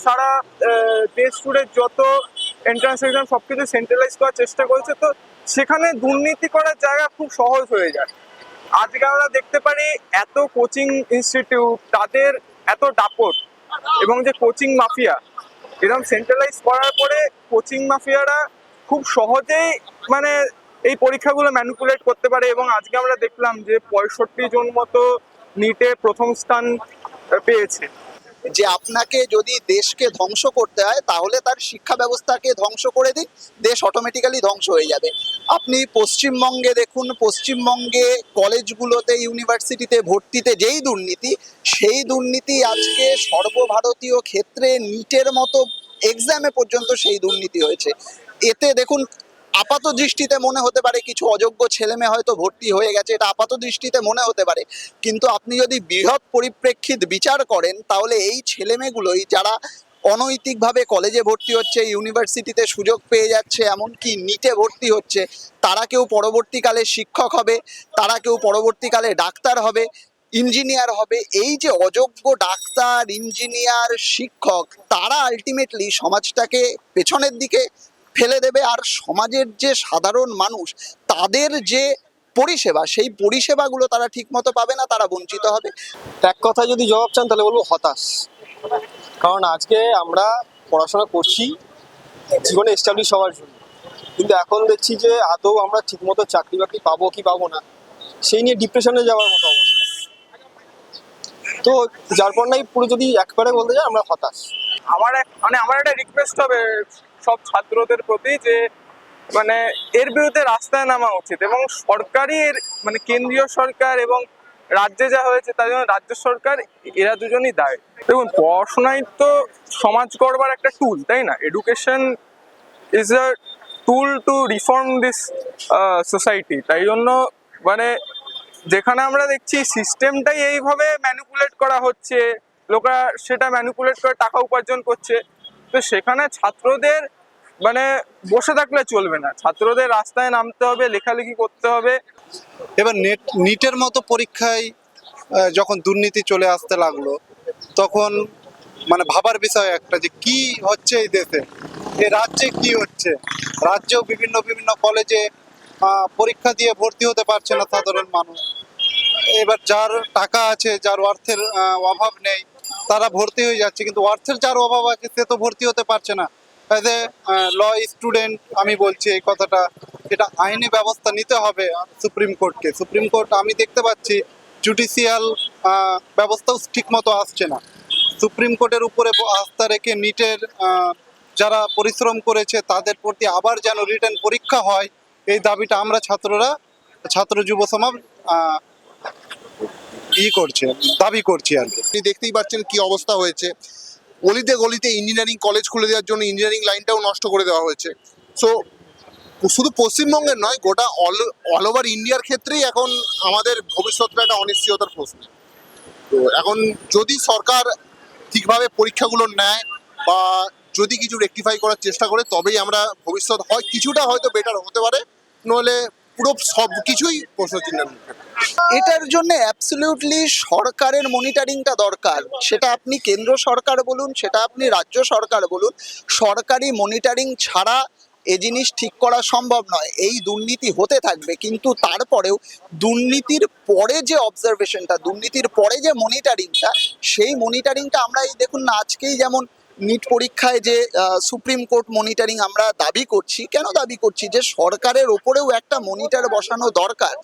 সারা দেশ জুড়ে যত এন্ট্রান্স এক্সাম সবকিছু সেন্ট্রালাইজ করার চেষ্টা করেছে, তো সেখানে দুর্নীতি করার জায়গা খুব সহজ হয়ে যায়। আজকে আমরা দেখতে পারি এত কোচিং ইনস্টিটিউট, তাদের এত দাপট, এবং যে কোচিং মাফিয়া এরকম সেন্ট্রালাইজ করার পরে কোচিং মাফিয়ারা খুব সহজেই মানে এই পরীক্ষাগুলো ম্যানিপুলেট করতে পারে। এবং আজকে আমরা দেখলাম যে 65 জন মতো নিটে প্রথম স্থান পেয়েছে। যে আপনাকে যদি দেশকে ধ্বংস করতে হয় তাহলে তার শিক্ষা ব্যবস্থাকে ধ্বংস করে দিন, দেশ অটোমেটিক্যালি ধ্বংস হয়ে যাবে। আপনি পশ্চিমবঙ্গে দেখুন, পশ্চিমবঙ্গে কলেজগুলোতে ইউনিভার্সিটিতে ভর্তিতে যেই দুর্নীতি, সেই দুর্নীতি আজকে সর্বভারতীয় ক্ষেত্রে নিটের মতো এক্সামে পর্যন্ত সেই দুর্নীতি হয়েছে। এতে দেখুন, আপাত দৃষ্টিতে মনে হতে পারে কিছু অযোগ্য ছেলেমেয়ে হয়তো ভর্তি হয়ে গেছে, এটা আপাত দৃষ্টিতে মনে হতে পারে, কিন্তু আপনি যদি বৃহৎ পরিপ্রেক্ষিত বিচার করেন তাহলে এই ছেলেমেয়েগুলোই যারা অনৈতিকভাবে কলেজে ভর্তি হচ্ছে, ইউনিভার্সিটিতে সুযোগ পেয়ে যাচ্ছে, এমনকি নিটে ভর্তি হচ্ছে, তারা কেউ পরবর্তীকালে শিক্ষক হবে, তারা কেউ পরবর্তীকালে ডাক্তার হবে, ইঞ্জিনিয়ার হবে। এই যে অযোগ্য ডাক্তার, ইঞ্জিনিয়ার, শিক্ষক, তারা আলটিমেটলি সমাজটাকে পেছনের দিকে ফেলে দেবে। আর সমাজের যে সাধারণ মানুষ, তাদের যে পরিষেবা, সেই পরিষেবাগুলো তারা ঠিক মতো পাবে না, তারা বঞ্চিত হবে। এক কথায় যদি জবাব চান তাহলে বলবো হতাশ। কারণ আজকে আমরা পড়াশোনা করছি জীবনে এস্টাবলিশ হওয়ার জন্য, কিন্তু এখন দেখছি যে আদৌ আমরা ঠিকমতো চাকরি বাকরি পাবো কি পাবো না, সেই নিয়ে ডিপ্রেশনে যাওয়ার মতো অবস্থা। তো যার পর নাই পুরো যদি একবারে বলতে যাই, আমরা হতাশ। আমার একটা রিকোয়েস্ট হবে সব ছাত্রদের প্রতি, যে মানে এর বিরুদ্ধে রাস্তায় নামা উচিত। এবং সরকারি মানে কেন্দ্রীয় সরকার এবং রাজ্যে যা হয়েছে তার জন্য রাজ্য সরকার, এরা দুজনই দায়ী। দেখুন, পড়াশোনাই তো সমাজ গড়বার একটা টুল, তাই না? Education is a tool two reform this society. তাই জন্য মানে যেখানে আমরা দেখছি সিস্টেমটাই এইভাবে ম্যানিপুলেট করা হচ্ছে, লোকেরা সেটা ম্যানিপুলেট করে টাকা উপার্জন করছে, তো সেখানে ছাত্রদের মানে বসে থাকলে চলবে না, ছাত্রদের রাস্তায় নামতে হবে, লেখালেখি করতে হবে। এবার নিটের মতো পরীক্ষায় যখন দুর্নীতি চলে আসতে লাগলো, তখন মানে ভাবার বিষয় একটা, যে কি হচ্ছে এই দেশে, এই রাজ্যে কি হচ্ছে। রাজ্যেও বিভিন্ন বিভিন্ন কলেজে পরীক্ষা দিয়ে ভর্তি হতে পারছে না সাধারণ মানুষ। এবার যার টাকা আছে, যার অর্থের অভাব নেই, তারা ভর্তি হয়ে যাচ্ছে, কিন্তু অর্থের যার অভাব আছে সে তো ভর্তি হতে পারছে না। অ্যাজ এ ল স্টুডেন্ট আমি বলছি এই কথাটা, এটা আইনি ব্যবস্থা নিতে হবে সুপ্রিম কোর্টকে। সুপ্রিম কোর্ট আমি দেখতে পাচ্ছি জুডিশিয়াল ব্যবস্থাও ঠিকমতো আসছে না। সুপ্রিম কোর্টের উপরে আস্থা রেখে নিটের যারা পরিশ্রম করেছে তাদের প্রতি আবার যেন রিটেন পরীক্ষা হয়, এই দাবিটা আমরা ছাত্র যুব সমাজ দাবি করছি আর কি। আপনি দেখতেই পাচ্ছেন কি অবস্থা হয়েছে, গলিতে গলিতে ইঞ্জিনিয়ারিং কলেজ খুলে দেওয়ার জন্য ইঞ্জিনিয়ারিং লাইনটাও নষ্ট করে দেওয়া হয়েছে। সো শুধু পশ্চিমবঙ্গের নয়, গোটা অল ওভার ইন্ডিয়ার ক্ষেত্রেই এখন আমাদের ভবিষ্যৎটা একটা অনিশ্চয়তার প্রশ্ন। তো এখন যদি সরকার ঠিকভাবে পরীক্ষাগুলো নেয় বা যদি কিছু রেকটিফাই করার চেষ্টা করে, তবেই আমরা ভবিষ্যৎ হয় কিছুটা হয়তো বেটার হতে পারে, নইলে পুরো সব কিছুই প্রশ্নচিহ্নের মুখে। এটার জন্য অ্যাবসলিউটলি সরকারের মনিটরিংটা দরকার। সেটা আপনি কেন্দ্র সরকার বলুন, সেটা আপনি রাজ্য সরকার বলুন, সরকারি মনিটরিং ছাড়া এ জিনিস ঠিক করা সম্ভব নয়। এই দুর্নীতি হতে থাকবে, কিন্তু তারপরেও দুর্নীতির পরে যে অবজারভেশনটা, দুর্নীতির পরে যে মনিটরিংটা, সেই মনিটরিংটা আমরা এই দেখুন না, আজকেই যেমন নিট পরীক্ষায় যে সুপ্রিম কোর্ট মনিটরিং আমরা দাবি করছি, কেন দাবি করছি, যে সরকারের ওপরেও একটা মনিটর বসানো দরকার।